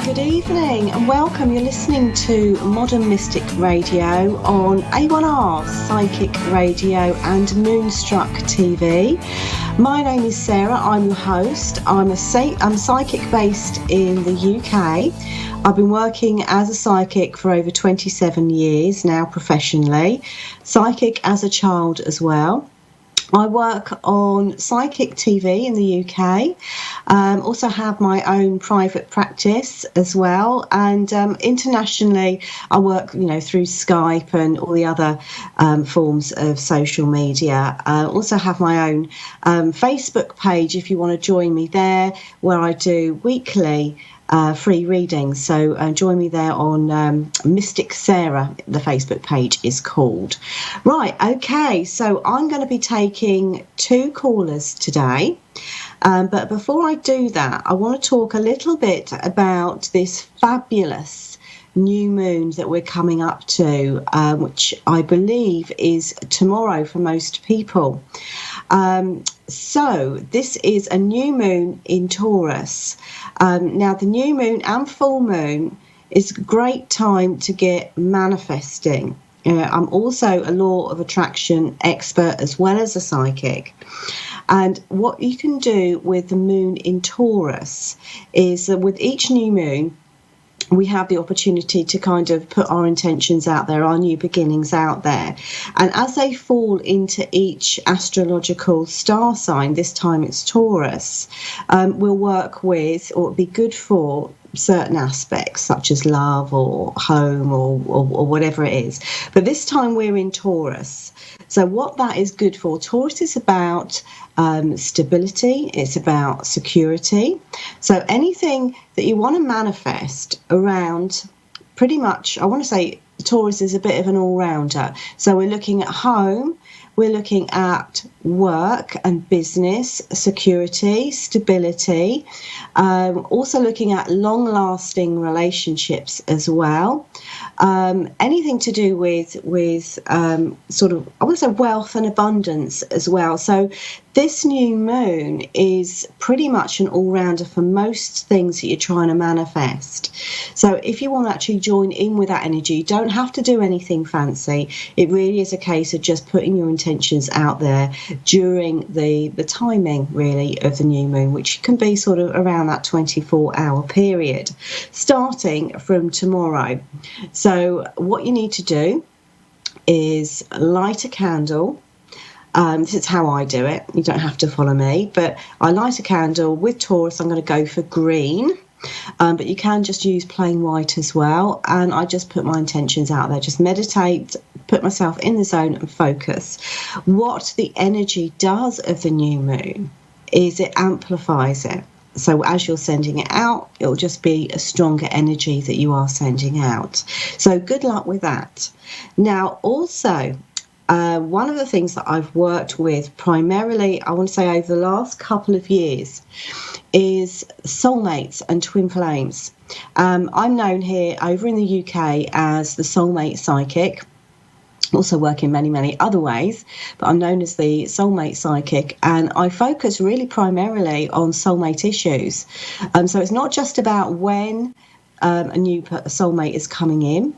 good evening and welcome. You're listening to Modern Mystic Radio on A1R Psychic Radio and Moonstruck TV. My name is Sarah, I'm your host. I'm psychic based in the UK. I've been working as a psychic for over 27 years now professionally, psychic as a child as well. I work on psychic TV in the UK, also have my own private practice as well, and internationally I work through Skype and all the other forms of social media. Also have my own Facebook page if you want to join me there, where I do weekly free readings. So join me there on Mystic Saira, the Facebook page is called. Right, okay, so I'm going to be taking 2 callers today. But before I do that, I want to talk a little bit about this fabulous new moon that we're coming up to, which I believe is tomorrow for most people. So this is a new moon in Taurus. Now the new moon and full moon is a great time to get manifesting. I'm also a law of attraction expert as well as a psychic. And what you can do with the moon in Taurus is that with each new moon, we have the opportunity to kind of put our intentions out there, our new beginnings out there. And as they fall into each astrological star sign, this time it's Taurus, we'll work with, or be good for, certain aspects such as love or home or whatever it is. But this time we're in Taurus. So what that is good for, Taurus is about stability, it's about security. So anything that you want to manifest around, pretty much, I want to say Taurus is a bit of an all-rounder. So we're looking at home, we're looking at work and business, security, stability, also looking at long-lasting relationships as well. Anything to do with sort of, I want to say, wealth and abundance as well. So this new moon is pretty much an all-rounder for most things that you're trying to manifest. So if you want to actually join in with that energy, you don't have to do anything fancy. It really is a case of just putting your intentions out there during the timing, really, of the new moon, which can be sort of around that 24-hour period, starting from tomorrow. So what you need to do is light a candle. This is how I do it. You don't have to follow me, but I light a candle. With Taurus, I'm going to go for green, but you can just use plain white as well. And I just put my intentions out there, just meditate, put myself in the zone and focus. What the energy does of the new moon is it amplifies it. So as you're sending it out, it'll just be a stronger energy that you are sending out. So good luck with that. Now, also, one of the things that I've worked with primarily, I want to say over the last couple of years, is soulmates and twin flames. I'm known here over in the UK as the soulmate psychic. Also work in many, many other ways, but I'm known as the soulmate psychic, and I focus really primarily on soulmate issues. So it's not just about when a new soulmate is coming in,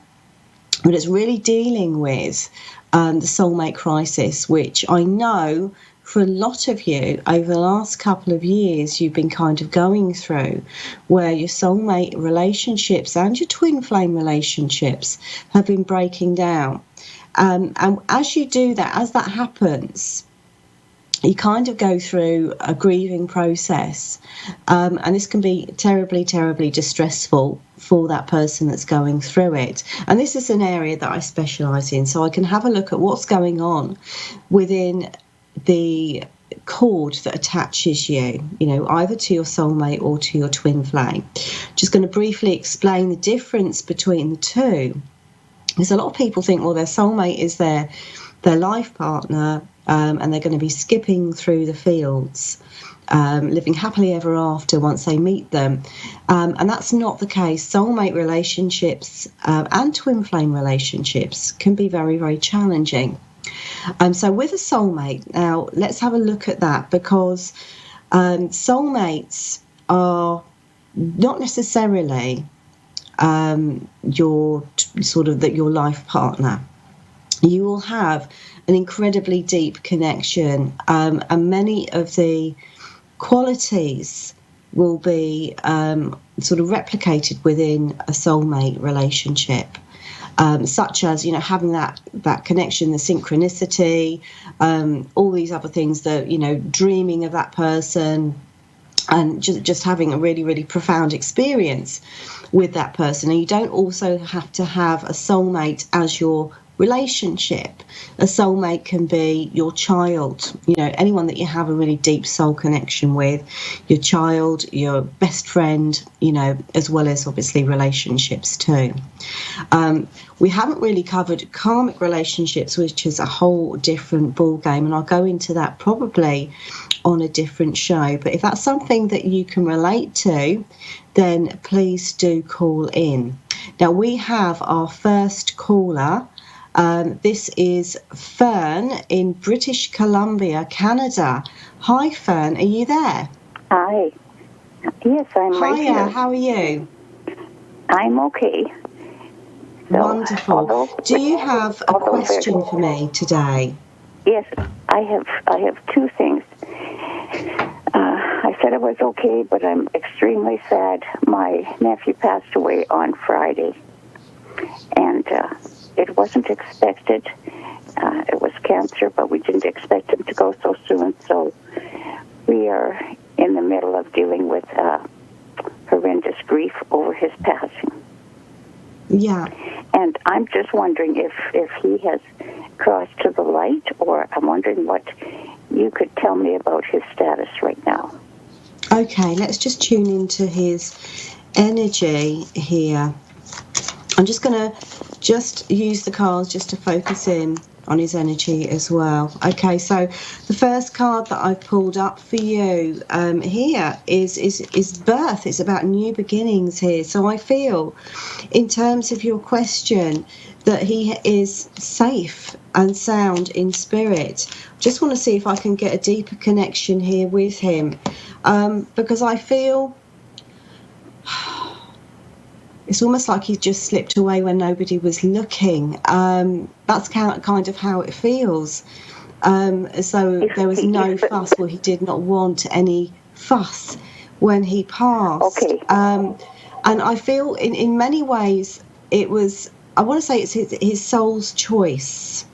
but it's really dealing with the soulmate crisis, which I know for a lot of you over the last couple of years you've been kind of going through, where your soulmate relationships and your twin flame relationships have been breaking down. And as you do that, as that happens, you kind of go through a grieving process. And this can be terribly, terribly distressful for that person that's going through it. And this is an area that I specialise in, so I can have a look at what's going on within the cord that attaches you, either to your soulmate or to your twin flame. Just going to briefly explain the difference between the two. Because a lot of people think, well, their soulmate is their life partner, and they're going to be skipping through the fields, living happily ever after once they meet them. And that's not the case. Soulmate relationships and twin flame relationships can be very, very challenging. So with a soulmate, now let's have a look at that, because soulmates are not necessarily your life partner. You will have an incredibly deep connection, and many of the qualities will be sort of replicated within a soulmate relationship, such as, you know, having that connection, the synchronicity, all these other things, that, you know, dreaming of that person, and just having a really, really profound experience with that person. And you don't also have to have a soulmate as your relationship. A soulmate can be your child, you know, anyone that you have a really deep soul connection with, your child, your best friend, you know, as well as obviously relationships too. We haven't really covered karmic relationships, which is a whole different ball game, and I'll go into that probably on a different show. But if that's something that you can relate to, then please do call in. Now we have our first caller. This is Fern in British Columbia, Canada. Hi, Fern. Are you there? Hi. Yes, I'm right here. Hiya, how are you? I'm okay. So, Wonderful. Do you have a question for me today? Yes, I have two things. I said it was okay, but I'm extremely sad. My nephew passed away on Friday, and it wasn't expected. It was cancer, but we didn't expect him to go so soon. So we are in the middle of dealing with horrendous grief over his passing. Yeah. And I'm just wondering if he has crossed to the light, or I'm wondering what you could tell me about his status right now. Okay, let's just tune into his energy here. I'm just going to use the cards just to focus in on his energy as well. Okay, so the first card that I've pulled up for you here is birth. It's about new beginnings here. So I feel, in terms of your question, that he is safe and sound in spirit. Just want to see if I can get a deeper connection here with him, because I feel it's almost like he just slipped away when nobody was looking. That's kind of how it feels. So there was no fuss. Well, he did not want any fuss when he passed. Okay. And I feel in many ways it was, I want to say it's his soul's choice.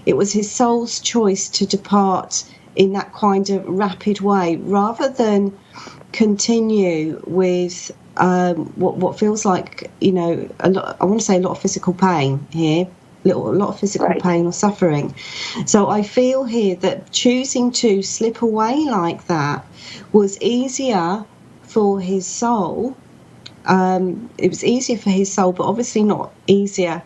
It was his soul's choice to depart in that kind of rapid way, rather than continue with what feels like, you know, a lot of physical pain here, a lot of physical pain or suffering. So I feel here that choosing to slip away like that was easier for his soul. It was easier for his soul, but obviously not easier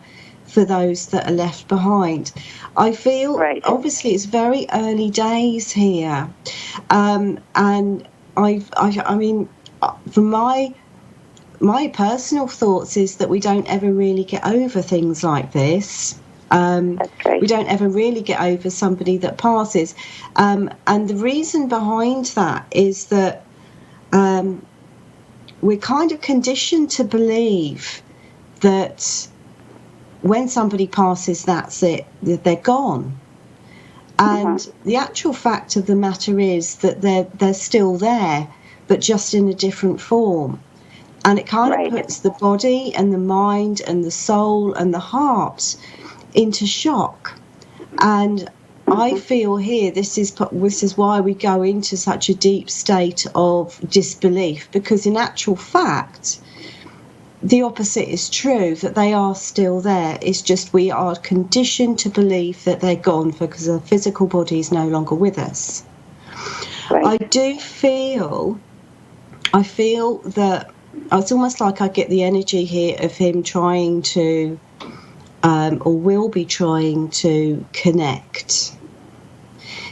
for those that are left behind. I feel obviously it's very early days here, and I mean, from my personal thoughts is that we don't ever really get over things like this. We don't ever really get over somebody that passes, and the reason behind that is that we're kind of conditioned to believe that when somebody passes, that's it, that they're gone. And the actual fact of the matter is that they're still there, but just in a different form. And it kind of puts the body and the mind and the soul and the heart into shock. And I feel here this is why we go into such a deep state of disbelief, because in actual fact, the opposite is true, that they are still there. It's just we are conditioned to believe that they're gone because the physical body is no longer with us. I feel that it's almost like I get the energy here of him trying to, or will be trying to connect.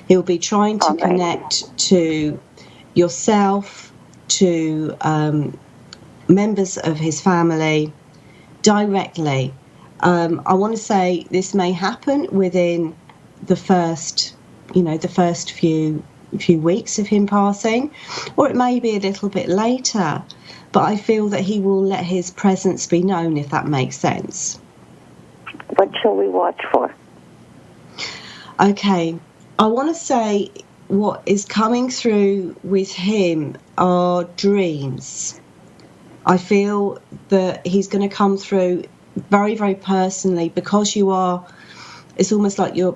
He'll be trying to connect to yourself, to members of his family directly. I want to say this may happen within the first few few weeks of him passing, or it may be a little bit later. But I feel that he will let his presence be known, if that makes sense. What shall we watch for? Okay, I want to say what is coming through with him are dreams. I feel that he's going to come through very, very personally, because it's almost like you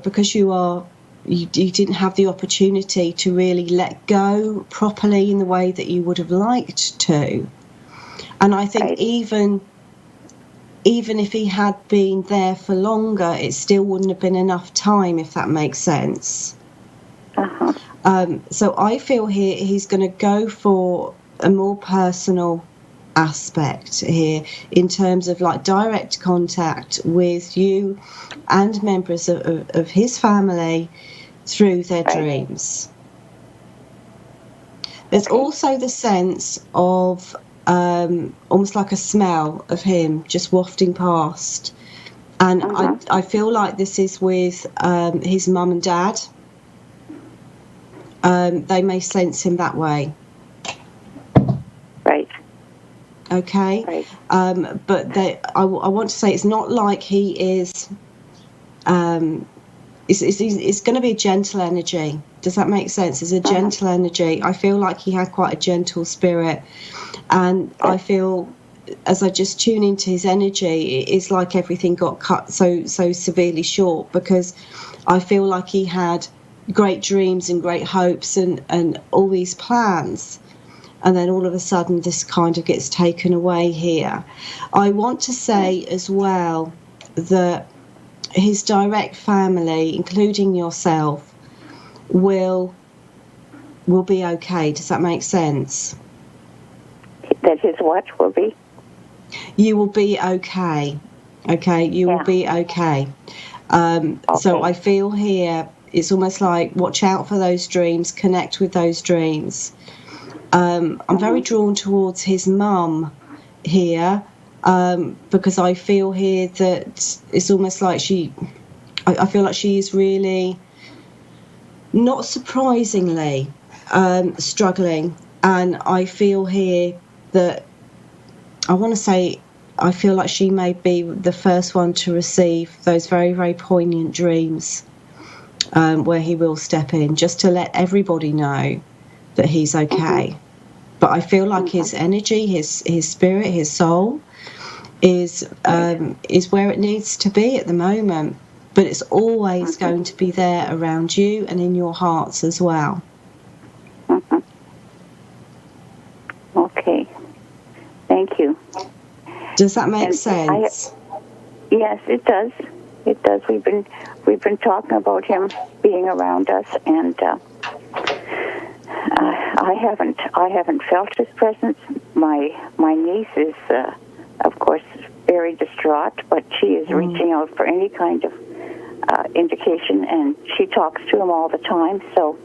didn't have the opportunity to really let go properly in the way that you would have liked to. And I think even if he had been there for longer, it still wouldn't have been enough time, if that makes sense. So I feel he's going to go for a more personal aspect here, in terms of like direct contact with you and members of his family through their dreams. There's also the sense of almost like a smell of him just wafting past, and I feel like this is with his mum and dad. They may sense him that way. Right. Okay. Right. But I want to say it's not like he is. It's going to be a gentle energy. Does that make sense? It's a gentle energy. I feel like he had quite a gentle spirit, and I feel, as I just tune into his energy, it's like everything got cut so severely short, because I feel like he had great dreams and great hopes and all these plans. And then all of a sudden this kind of gets taken away here. I want to say as well that his direct family, including yourself, will be okay. Does that make sense? That his what will be? You will be okay. Okay, you will be okay. So I feel here it's almost like watch out for those dreams, connect with those dreams. I'm very drawn towards his mum here, because I feel here that it's almost like I feel like she is really, not surprisingly, struggling. And I feel here that I feel like she may be the first one to receive those very, very poignant dreams, where he will step in just to let everybody know that he's okay. But I feel like his energy, his spirit, his soul is where it needs to be at the moment. But it's always going to be there around you and in your hearts as well. Okay. Thank you. Does that make sense? Yes, it does. It does. We've been talking about him being around us, and I haven't felt his presence. My niece is, of course, very distraught, but she is reaching out for any kind of indication, and she talks to him all the time. So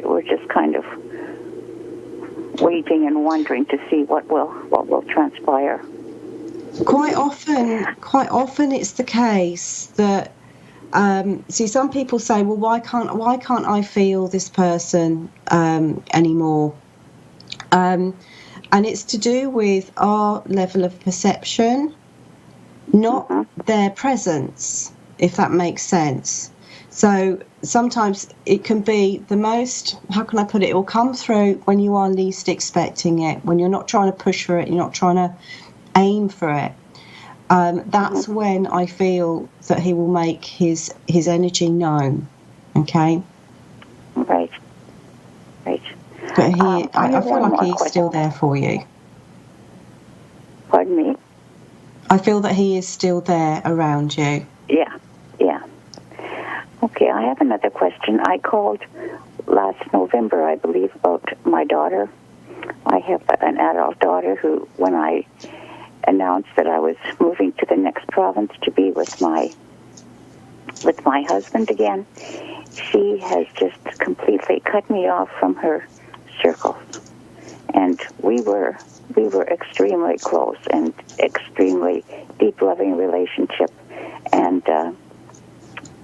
we're just kind of waiting and wondering to see what will transpire. Quite often it's the case that see, some people say, well, why can't I feel this person anymore? And it's to do with our level of perception, not their presence, if that makes sense. So sometimes it can be the most, how can I put it, will come through when you are least expecting it, when you're not trying to push for it, you're not trying to aim for it. That's when I feel that he will make his energy known. Okay? Right. Right. But I feel like he's still there for you. Pardon me? I feel that he is still there around you. Yeah. Okay, I have another question. I called last November, I believe, about my daughter. I have an adult daughter who, when I announced that I was moving to the next province to be with my husband again, she has just completely cut me off from her circles. And we were extremely close and extremely deep, loving relationship. And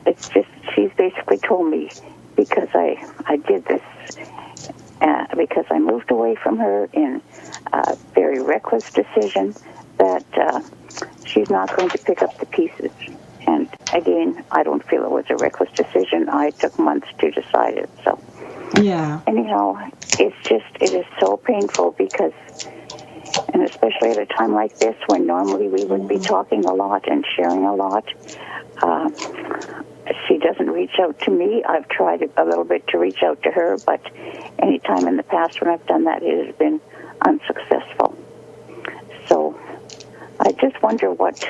it's just, she's basically told me, because I did this because I moved away from her in a very reckless decision that she's not going to pick up the pieces. And again, I don't feel it was a reckless decision. I took months to decide it. So, yeah. Anyhow, it is so painful because, and especially at a time like this when normally we would be talking a lot and sharing a lot, she doesn't reach out to me. I've tried a little bit to reach out to her, but any time in the past when I've done that, it has been unsuccessful. So I just wonder what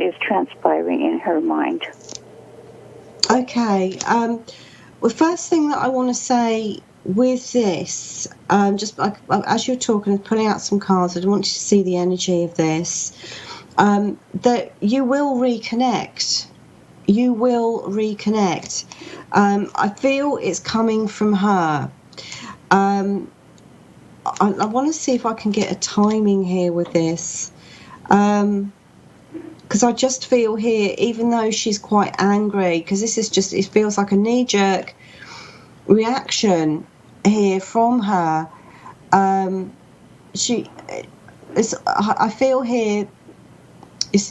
is transpiring in her mind. Okay. Well, first thing that I want to say with this, just as you're talking and pulling out some cards, I want you to see the energy of this, that you will reconnect. You will reconnect. I feel it's coming from her. I want to see if I can get a timing here with this. Because I just feel here, even though she's quite angry, because this is just, it feels like a knee-jerk reaction here from her. I feel here,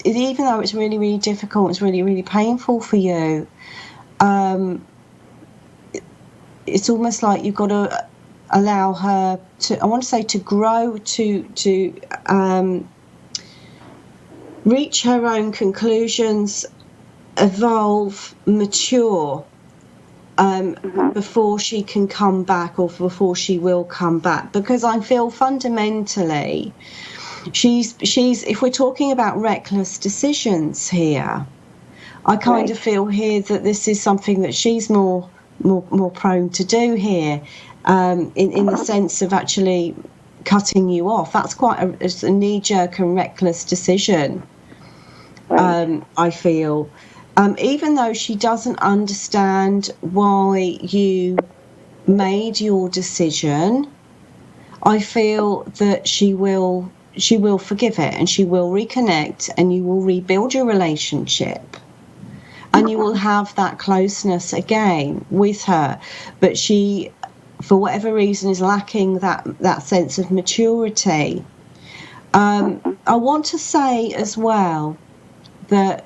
even though it's really, really difficult, it's really, really painful for you, it's almost like you've got to allow her to, I want to say, to grow, to reach her own conclusions, evolve, mature, before she can come back, or before she will come back. Because I feel fundamentally, she's if we're talking about reckless decisions here, I kind of feel here that this is something that she's more prone to do here, in the sense of actually cutting you off. That's quite a knee-jerk and reckless decision. I feel, even though she doesn't understand why you made your decision, I feel that she will forgive it, and she will reconnect, and you will rebuild your relationship, and you will have that closeness again with her. But she, for whatever reason, is lacking that sense of maturity. I want to say as well that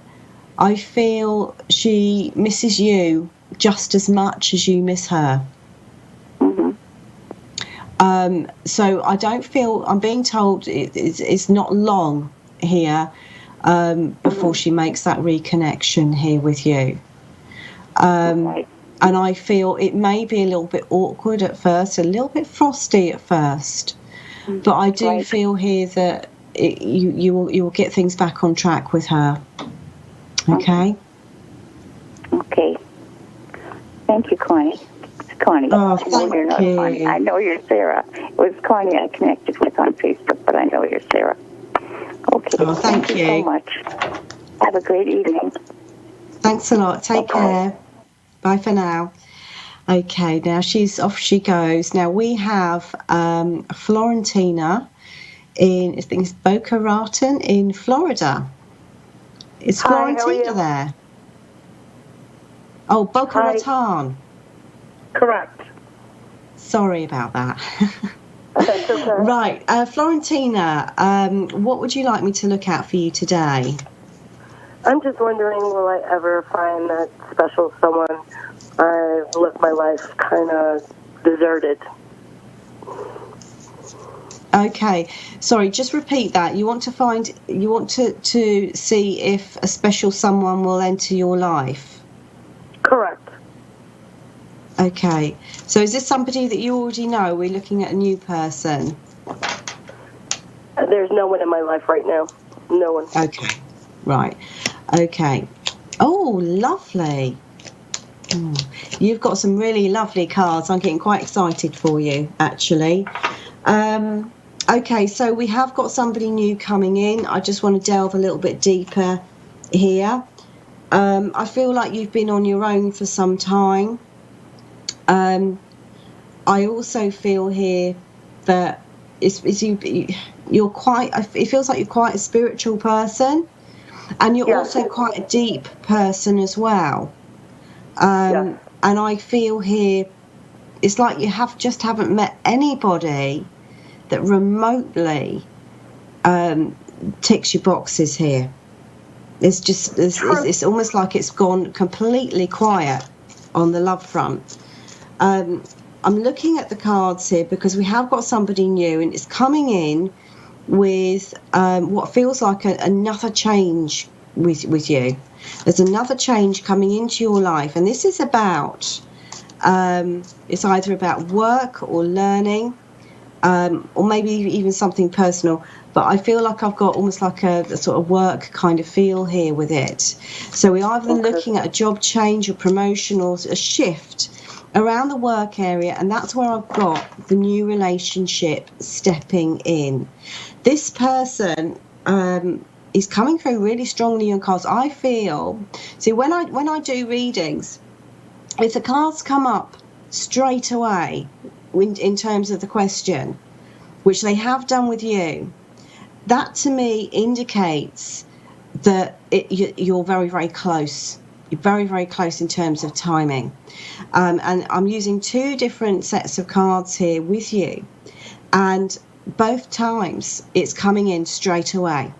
I feel she misses you just as much as you miss her. So I don't feel, I'm being told it's not long here before she makes that reconnection here with you. And I feel it may be a little bit awkward at first, a little bit frosty at first, but I do feel here that you will get things back on track with her. Okay? Okay. Thank you, Connie. It's Connie. Oh, I know you're not Connie. I know you're Sarah. It was Connie I connected with on Facebook, but I know you're Sarah. Okay. Oh, thank you so much. Have a great evening. Thanks a lot. Take care. Bye for now. Okay, now off she goes. Now we have Florentina in, I think it's Boca Raton in Florida. Is Florentina there? Oh, Boca Raton. Correct. Sorry about that. That's okay. Right, Florentina, what would you like me to look at for you today? I'm just wondering, will I ever find that special someone? I've lived my life kind of deserted. Okay, sorry, just repeat that. You want to see if a special someone will enter your life? Correct. Okay, so is this somebody that you already know? We're looking at a new person. There's no one in my life right now. No one. Okay, right. Okay. Oh, lovely. You've got some really lovely cards. I'm getting quite excited for you, actually. Okay, so we have got somebody new coming in. I just want to delve a little bit deeper here. I feel like you've been on your own for some time. I also feel here that you're quite, it feels like you're quite a spiritual person, and you're also quite a deep person as well. And I feel here, it's like you haven't met anybody that remotely ticks your boxes here. It's almost like it's gone completely quiet on the love front. I'm looking at the cards here because we have got somebody new, and it's coming in with what feels like another change with you. There's another change coming into your life, and this is about it's either about work or learning, or maybe even something personal. But I feel like I've got almost like a sort of work kind of feel here with it. So we're either looking at a job change or promotion or a shift around the work area, and that's where I've got the new relationship stepping in. This person is coming through really strongly on cards. I feel, see, when I do readings, if the cards come up straight away in terms of the question, which they have done with you, that to me indicates that you're very, very close. You're very, very close in terms of timing. And I'm using two different sets of cards here with you. And both times it's coming in straight away.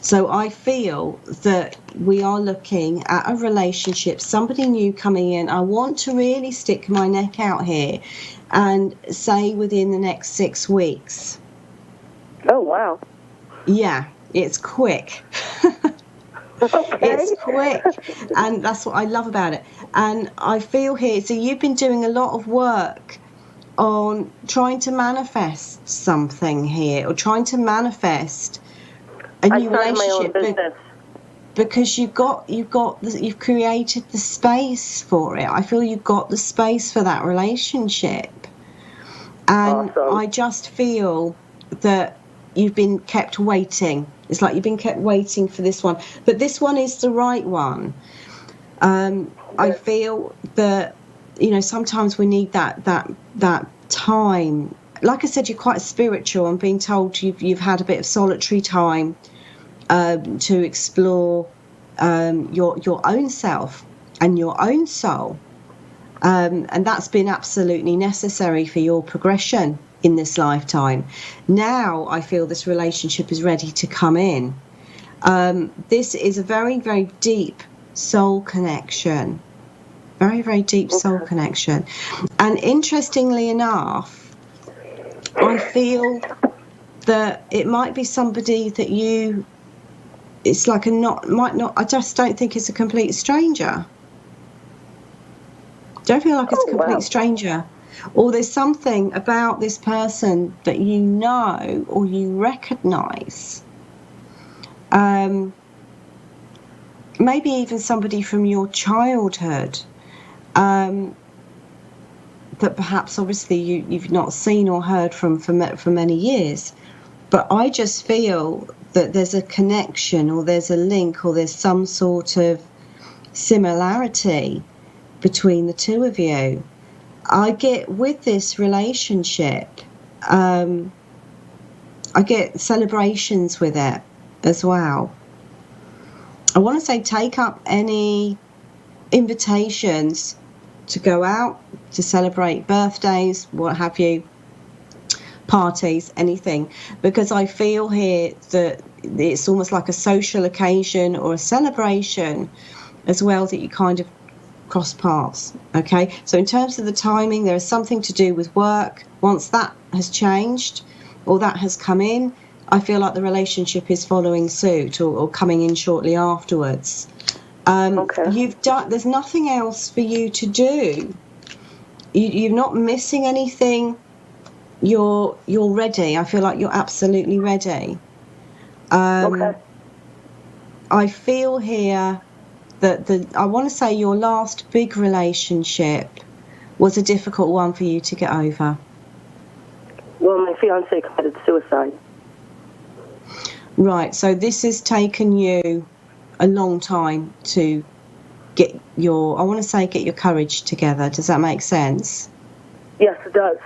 So I feel that we are looking at a relationship, somebody new coming in. I want to really stick my neck out here and say within the next 6 weeks. Oh, wow. Yeah, it's quick. Okay. It's quick, and that's what I love about it. And I feel here, so you've been doing a lot of work on trying to manifest something here, or trying to manifest a new relationship, my own business. because you've created the space for it. I feel you've got the space for that relationship, and Awesome. I just feel that you've been kept waiting. It's like you've been kept waiting for this one, but this one is the right one. I feel that, sometimes we need that time. Like I said, you're quite spiritual. I'm being told you've had a bit of solitary time to explore your own self and your own soul, and that's been absolutely necessary for your progression in this lifetime. Now I feel this relationship is ready to come in. This is a very, very deep soul connection. Very, very deep soul connection. And interestingly enough, I feel that it might be somebody that it's like I just don't think it's a complete stranger. Don't feel like it's a complete stranger. Or there's something about this person that you know or you recognise. Maybe even somebody from your childhood that perhaps obviously you've not seen or heard from for many years. But I just feel that there's a connection, or there's a link, or there's some sort of similarity between the two of you. I get with this relationship, I get celebrations with it as well. I want to say take up any invitations to go out, to celebrate birthdays, what have you, parties, anything, because I feel here that it's almost like a social occasion or a celebration as well, that you kind of cross paths. Okay, so in terms of the timing, there is something to do with work. Once that has changed or that has come in, I feel like the relationship is following suit or coming in shortly afterwards. There's nothing else for you to do. You're not missing anything. You're ready. I feel like you're absolutely ready. I feel here that I want to say your last big relationship was a difficult one for you to get over. Well, my fiancé committed suicide. Right, so this has taken you a long time to get your courage together. Does that make sense? Yes, it does.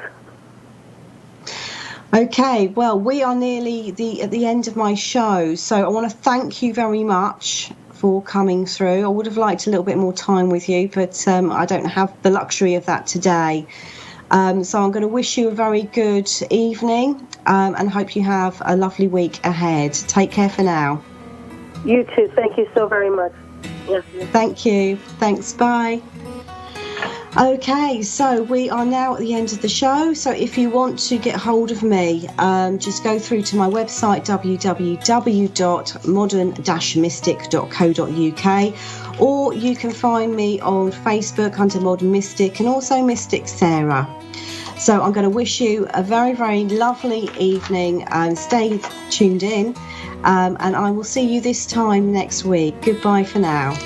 Okay, well, we are nearly at the end of my show, so I want to thank you very much for coming through. I would have liked a little bit more time with you, but I don't have the luxury of that today. So I'm going to wish you a very good evening and hope you have a lovely week ahead. Take care for now. You too. Thank you so very much. Yes. Thank you. Thanks. Bye. Okay, so we are now at the end of the show. So if you want to get hold of me, just go through to my website, www.modern-mystic.co.uk, or you can find me on Facebook under Modern Mystic and also Mystic Saira. So I'm going to wish you a very, very lovely evening and stay tuned in. And I will see you this time next week. Goodbye for now.